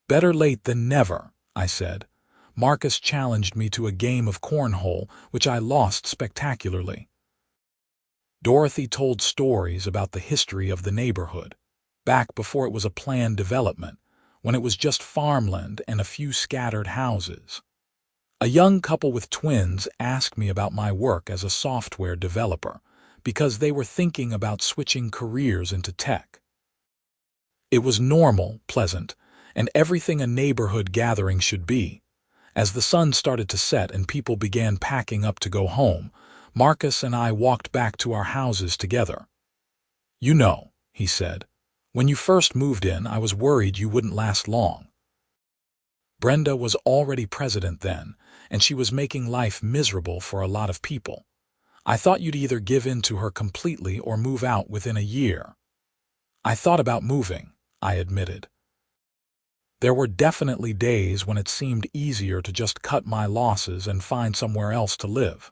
"Better late than never," I said. Marcus challenged me to a game of cornhole, which I lost spectacularly. Dorothy told stories about the history of the neighborhood, back before it was a planned development, when it was just farmland and a few scattered houses. A young couple with twins asked me about my work as a software developer, because they were thinking about switching careers into tech. It was normal, pleasant, and everything a neighborhood gathering should be. As the sun started to set and people began packing up to go home, Marcus and I walked back to our houses together. "You know," he said, "when you first moved in, I was worried you wouldn't last long. Brenda was already president then, and she was making life miserable for a lot of people. I thought you'd either give in to her completely or move out within a year." "I thought about moving," I admitted. "There were definitely days when it seemed easier to just cut my losses and find somewhere else to live."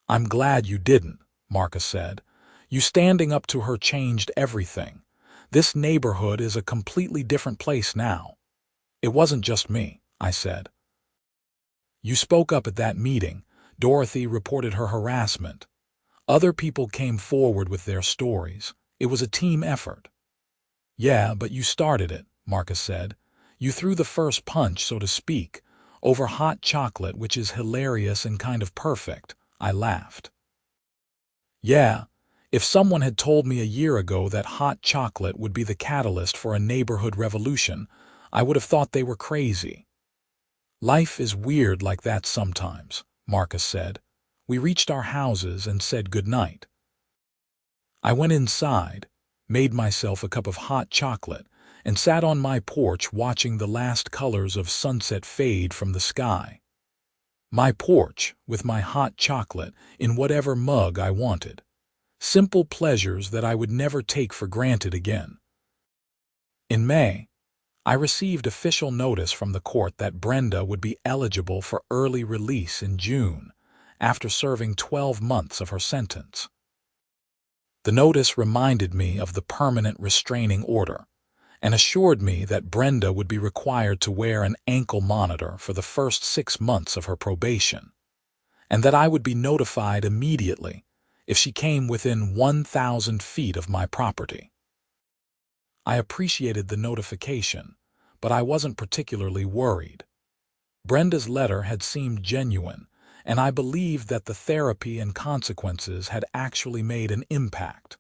"I'm glad you didn't," Marcus said. "You standing up to her changed everything. This neighborhood is a completely different place now." "It wasn't just me," I said. "You spoke up at that meeting." Dorothy reported her harassment. "Other people came forward with their stories. It was a team effort." "Yeah, but you started it," Marcus said. "You threw the first punch, so to speak, over hot chocolate, which is hilarious and kind of perfect." I laughed. "Yeah, if someone had told me a year ago that hot chocolate would be the catalyst for a neighborhood revolution, I would have thought they were crazy." "Life is weird like that sometimes," Marcus said. We reached our houses and said goodnight. I went inside, made myself a cup of hot chocolate, and sat on my porch watching the last colors of sunset fade from the sky. My porch, with my hot chocolate, in whatever mug I wanted. Simple pleasures that I would never take for granted again. In May, I received official notice from the court that Brenda would be eligible for early release in June, after serving 12 months of her sentence. The notice reminded me of the permanent restraining order, and assured me that Brenda would be required to wear an ankle monitor for the first 6 months of her probation, and that I would be notified immediately if she came within 1,000 feet of my property. I appreciated the notification, but I wasn't particularly worried. Brenda's letter had seemed genuine, and I believed that the therapy and consequences had actually made an impact.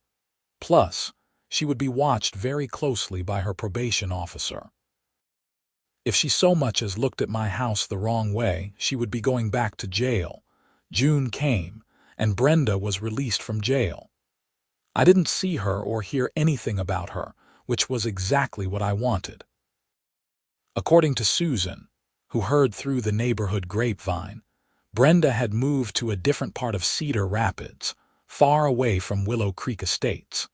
Plus, she would be watched very closely by her probation officer. If she so much as looked at my house the wrong way, she would be going back to jail. June came, and Brenda was released from jail. I didn't see her or hear anything about her, which was exactly what I wanted. According to Susan, who heard through the neighborhood grapevine, Brenda had moved to a different part of Cedar Rapids, far away from Willow Creek Estates.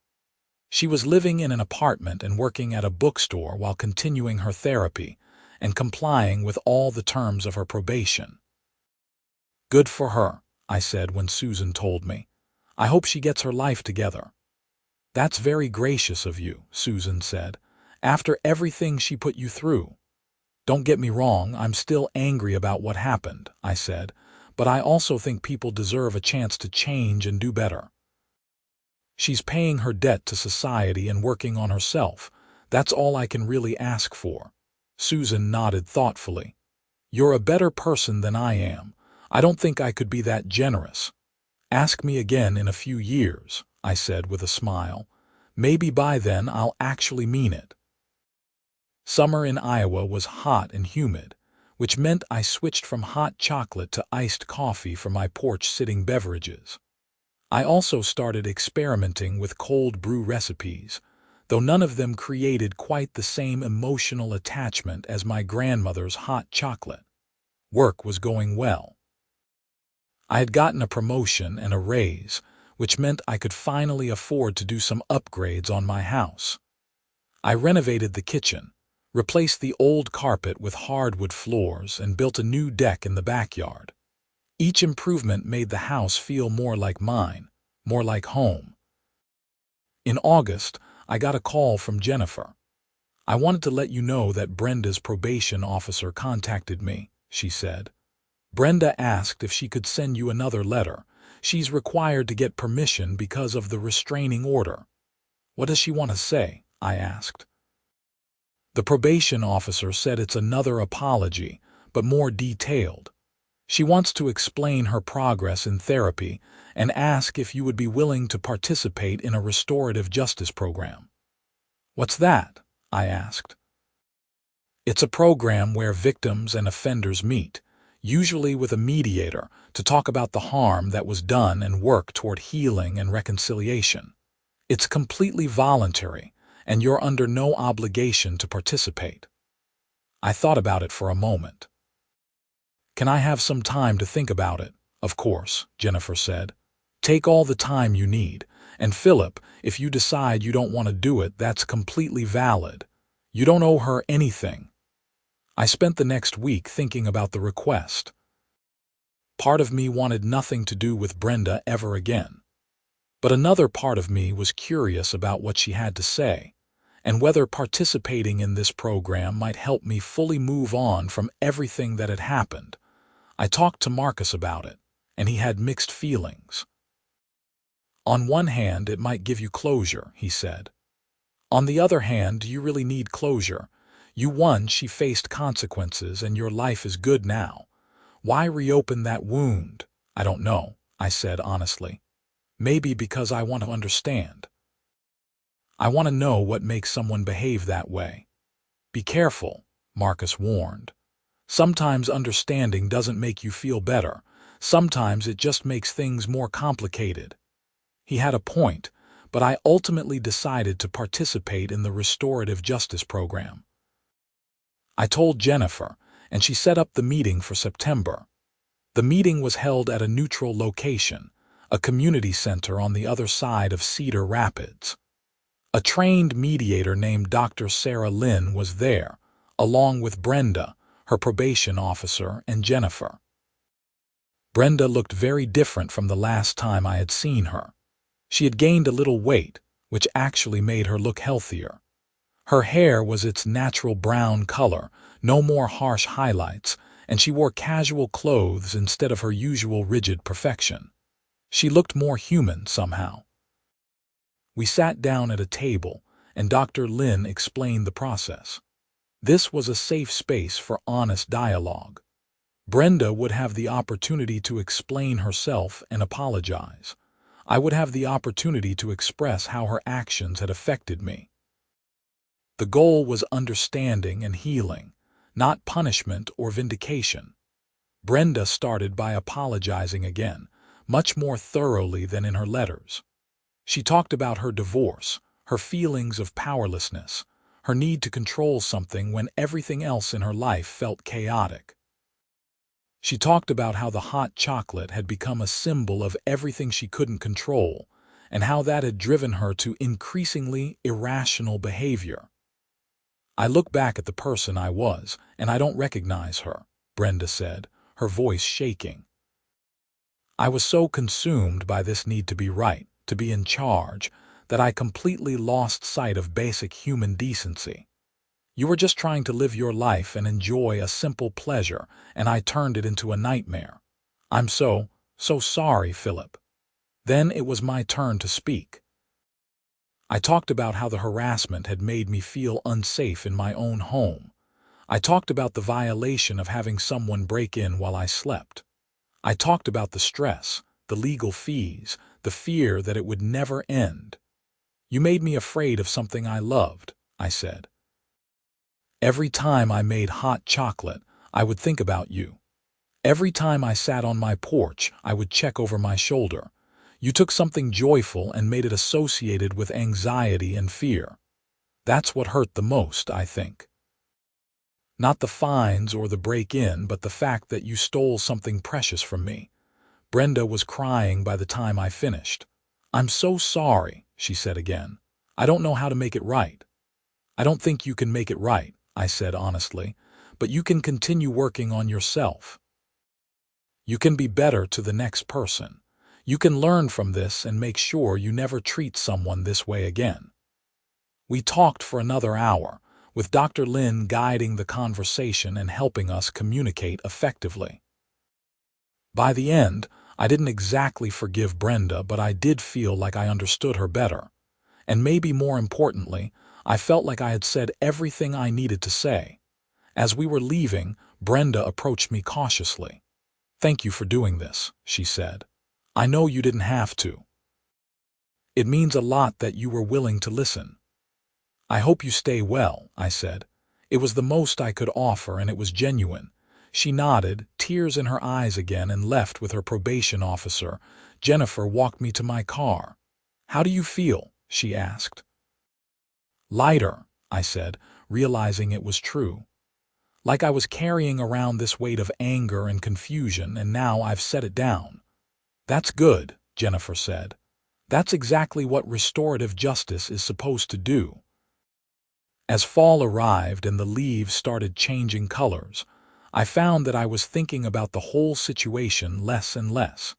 She was living in an apartment and working at a bookstore while continuing her therapy and complying with all the terms of her probation. "Good for her," I said when Susan told me. "I hope she gets her life together." "That's very gracious of you," Susan said, "after everything she put you through." "Don't get me wrong, I'm still angry about what happened," I said, "but I also think people deserve a chance to change and do better. She's paying her debt to society and working on herself. That's all I can really ask for." Susan nodded thoughtfully. "You're a better person than I am. I don't think I could be that generous." "Ask me again in a few years," I said with a smile. "Maybe by then I'll actually mean it." Summer in Iowa was hot and humid, which meant I switched from hot chocolate to iced coffee for my porch-sitting beverages. I also started experimenting with cold brew recipes, though none of them created quite the same emotional attachment as my grandmother's hot chocolate. Work was going well. I had gotten a promotion and a raise, which meant I could finally afford to do some upgrades on my house. I renovated the kitchen, replaced the old carpet with hardwood floors, and built a new deck in the backyard. Each improvement made the house feel more like mine, more like home. In August, I got a call from Jennifer. I wanted to let you know that Brenda's probation officer contacted me, she said. Brenda asked if she could send you another letter. She's required to get permission because of the restraining order. What does she want to say? I asked. The probation officer said it's another apology, but more detailed. She wants to explain her progress in therapy and ask if you would be willing to participate in a restorative justice program. What's that? I asked. It's a program where victims and offenders meet, usually with a mediator, to talk about the harm that was done and work toward healing and reconciliation. It's completely voluntary, and you're under no obligation to participate. I thought about it for a moment. Can I have some time to think about it? Of course, Jennifer said. Take all the time you need. And Philip, if you decide you don't want to do it, that's completely valid. You don't owe her anything. I spent the next week thinking about the request. Part of me wanted nothing to do with Brenda ever again. But another part of me was curious about what she had to say, and whether participating in this program might help me fully move on from everything that had happened. I talked to Marcus about it, and he had mixed feelings. On one hand, it might give you closure, he said. On the other hand, do you really need closure? You won, she faced consequences, and your life is good now. Why reopen that wound? I don't know, I said honestly. Maybe because I want to understand. I want to know what makes someone behave that way. Be careful, Marcus warned. Sometimes understanding doesn't make you feel better. Sometimes it just makes things more complicated. He had a point, but I ultimately decided to participate in the restorative justice program. I told Jennifer, and she set up the meeting for September. The meeting was held at a neutral location, a community center on the other side of Cedar Rapids. A trained mediator named Dr. Sarah Lynn was there, along with Brenda, her probation officer, and Jennifer. Brenda looked very different from the last time I had seen her. She had gained a little weight, which actually made her look healthier. Her hair was its natural brown color, no more harsh highlights, and she wore casual clothes instead of her usual rigid perfection. She looked more human somehow. We sat down at a table, and Dr. Lynn explained the process. This was a safe space for honest dialogue. Brenda would have the opportunity to explain herself and apologize. I would have the opportunity to express how her actions had affected me. The goal was understanding and healing, not punishment or vindication. Brenda started by apologizing again, much more thoroughly than in her letters. She talked about her divorce, her feelings of powerlessness, her need to control something when everything else in her life felt chaotic. She talked about how the hot chocolate had become a symbol of everything she couldn't control, and how that had driven her to increasingly irrational behavior. I look back at the person I was, and I don't recognize her, Brenda said, her voice shaking. I was so consumed by this need to be right, to be in charge, that I completely lost sight of basic human decency. You were just trying to live your life and enjoy a simple pleasure, and I turned it into a nightmare. I'm so sorry, Philip. Then it was my turn to speak. I talked about how the harassment had made me feel unsafe in my own home. I talked about the violation of having someone break in while I slept. I talked about the stress, the legal fees, the fear that it would never end. You made me afraid of something I loved, I said. Every time I made hot chocolate, I would think about you. Every time I sat on my porch, I would check over my shoulder. You took something joyful and made it associated with anxiety and fear. That's what hurt the most, I think. Not the fines or the break-in, but the fact that you stole something precious from me. Brenda was crying by the time I finished. I'm so sorry, she said again. I don't know how to make it right. I don't think you can make it right, I said honestly, but you can continue working on yourself. You can be better to the next person. You can learn from this and make sure you never treat someone this way again. We talked for another hour, with Dr. Lin guiding the conversation and helping us communicate effectively. By the end, I didn't exactly forgive Brenda, but I did feel like I understood her better. And maybe more importantly, I felt like I had said everything I needed to say. As we were leaving, Brenda approached me cautiously. "Thank you for doing this," she said. "I know you didn't have to. It means a lot that you were willing to listen." "I hope you stay well," I said. It was the most I could offer, and it was genuine. She nodded, tears in her eyes again, and left with her probation officer. Jennifer walked me to my car. "How do you feel?" she asked. "Lighter," I said, realizing it was true. Like I was carrying around this weight of anger and confusion, and now I've set it down. "That's good," Jennifer said. "That's exactly what restorative justice is supposed to do." As fall arrived and the leaves started changing colors, I found that I was thinking about the whole situation less and less.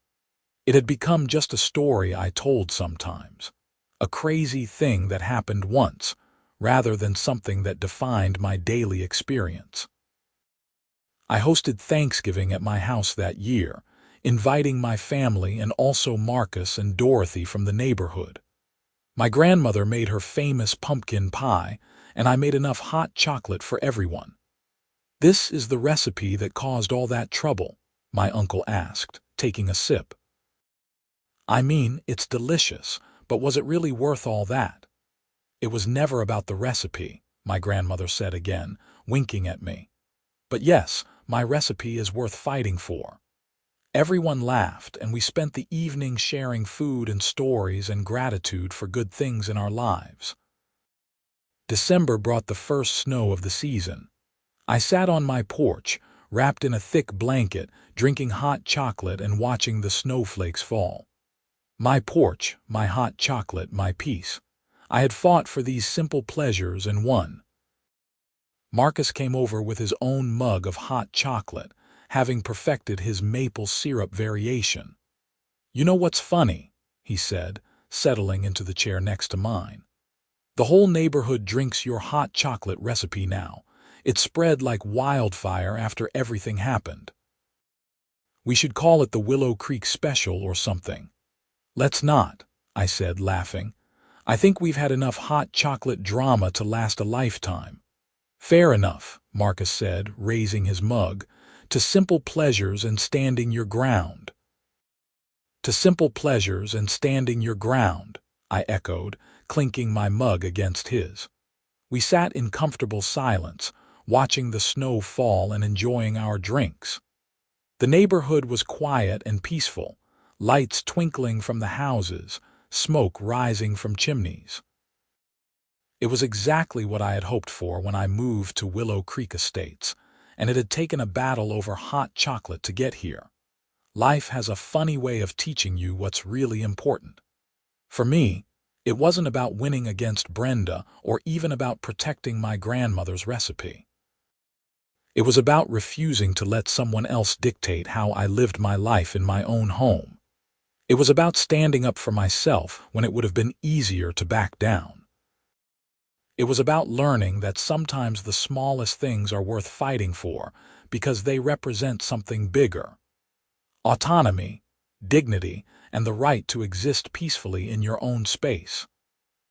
It had become just a story I told sometimes, a crazy thing that happened once, rather than something that defined my daily experience. I hosted Thanksgiving at my house that year, inviting my family and also Marcus and Dorothy from the neighborhood. My grandmother made her famous pumpkin pie, and I made enough hot chocolate for everyone. "This is the recipe that caused all that trouble?" my uncle asked, taking a sip. "I mean, it's delicious, but was it really worth all that?" "It was never about the recipe," my grandmother said again, winking at me. "But yes, my recipe is worth fighting for." Everyone laughed, and we spent the evening sharing food and stories and gratitude for good things in our lives. December brought the first snow of the season. I sat on my porch, wrapped in a thick blanket, drinking hot chocolate and watching the snowflakes fall. My porch, my hot chocolate, my peace. I had fought for these simple pleasures and won. Marcus came over with his own mug of hot chocolate, having perfected his maple syrup variation. "You know what's funny?" he said, settling into the chair next to mine. "The whole neighborhood drinks your hot chocolate recipe now. It spread like wildfire after everything happened. We should call it the Willow Creek Special or something." "Let's not," I said, laughing. "I think we've had enough hot chocolate drama to last a lifetime." "Fair enough," Marcus said, raising his mug. "To simple pleasures and standing your ground." "To simple pleasures and standing your ground," I echoed, clinking my mug against his. We sat in comfortable silence, watching the snow fall and enjoying our drinks. The neighborhood was quiet and peaceful, lights twinkling from the houses, smoke rising from chimneys. It was exactly what I had hoped for when I moved to Willow Creek Estates, and it had taken a battle over hot chocolate to get here. Life has a funny way of teaching you what's really important. For me, it wasn't about winning against Brenda or even about protecting my grandmother's recipe. It was about refusing to let someone else dictate how I lived my life in my own home. It was about standing up for myself when it would have been easier to back down. It was about learning that sometimes the smallest things are worth fighting for because they represent something bigger. Autonomy, dignity, and the right to exist peacefully in your own space.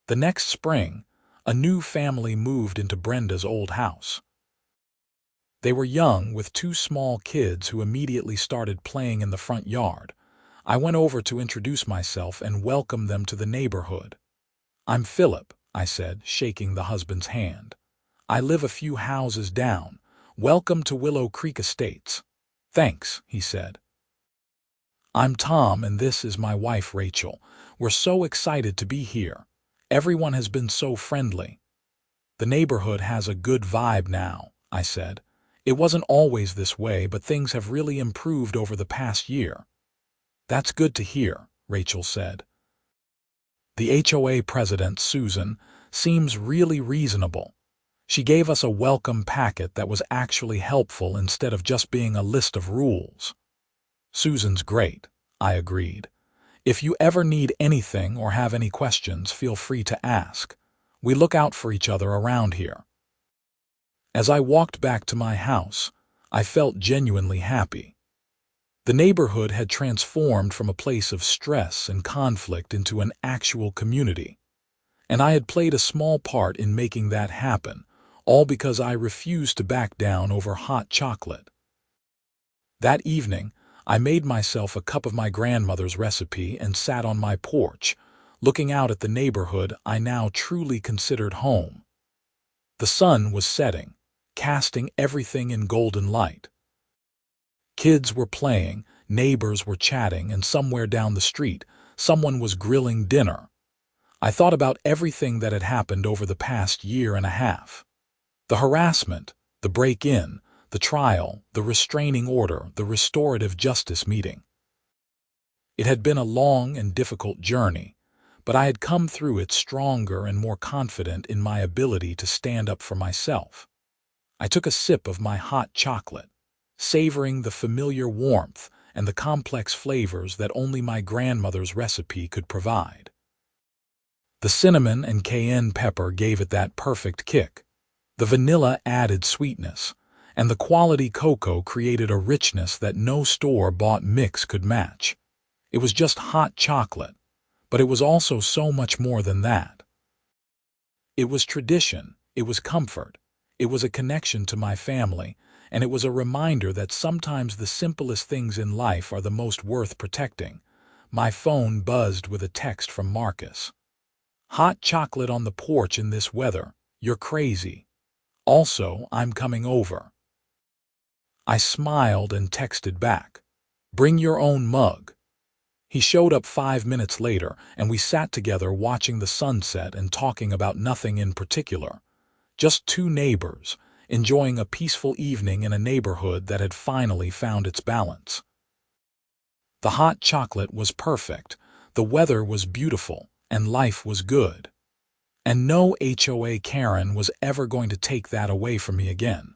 The next spring, a new family moved into Brenda's old house. They were young, with two small kids who immediately started playing in the front yard. I went over to introduce myself and welcome them to the neighborhood. "I'm Philip," I said, shaking the husband's hand. "I live a few houses down. Welcome to Willow Creek Estates." "Thanks," he said. "I'm Tom, and this is my wife, Rachel. We're so excited to be here. Everyone has been so friendly." "The neighborhood has a good vibe now," I said. "It wasn't always this way, but things have really improved over the past year." "That's good to hear," Rachel said. "The HOA president, Susan, seems really reasonable. She gave us a welcome packet that was actually helpful instead of just being a list of rules." "Susan's great," I agreed. "If you ever need anything or have any questions, feel free to ask. We look out for each other around here." As I walked back to my house, I felt genuinely happy. The neighborhood had transformed from a place of stress and conflict into an actual community, and I had played a small part in making that happen, all because I refused to back down over hot chocolate. That evening, I made myself a cup of my grandmother's recipe and sat on my porch, looking out at the neighborhood I now truly considered home. The sun was setting, casting everything in golden light. Kids were playing, neighbors were chatting, and somewhere down the street, someone was grilling dinner. I thought about everything that had happened over the past year and a half. The harassment, the break-in, the trial, the restraining order, the restorative justice meeting. It had been a long and difficult journey, but I had come through it stronger and more confident in my ability to stand up for myself. I took a sip of my hot chocolate, savoring the familiar warmth and the complex flavors that only my grandmother's recipe could provide. The cinnamon and cayenne pepper gave it that perfect kick. The vanilla added sweetness, and the quality cocoa created a richness that no store-bought mix could match. It was just hot chocolate, but it was also so much more than that. It was tradition, it was comfort, it was a connection to my family, and it was a reminder that sometimes the simplest things in life are the most worth protecting. My phone buzzed with a text from Marcus. "Hot chocolate on the porch in this weather. You're crazy. Also, I'm coming over." I smiled and texted back, "Bring your own mug." He showed up 5 minutes later, and we sat together watching the sunset and talking about nothing in particular. Just two neighbors, enjoying a peaceful evening in a neighborhood that had finally found its balance. The hot chocolate was perfect, the weather was beautiful, and life was good. And no HOA Karen was ever going to take that away from me again.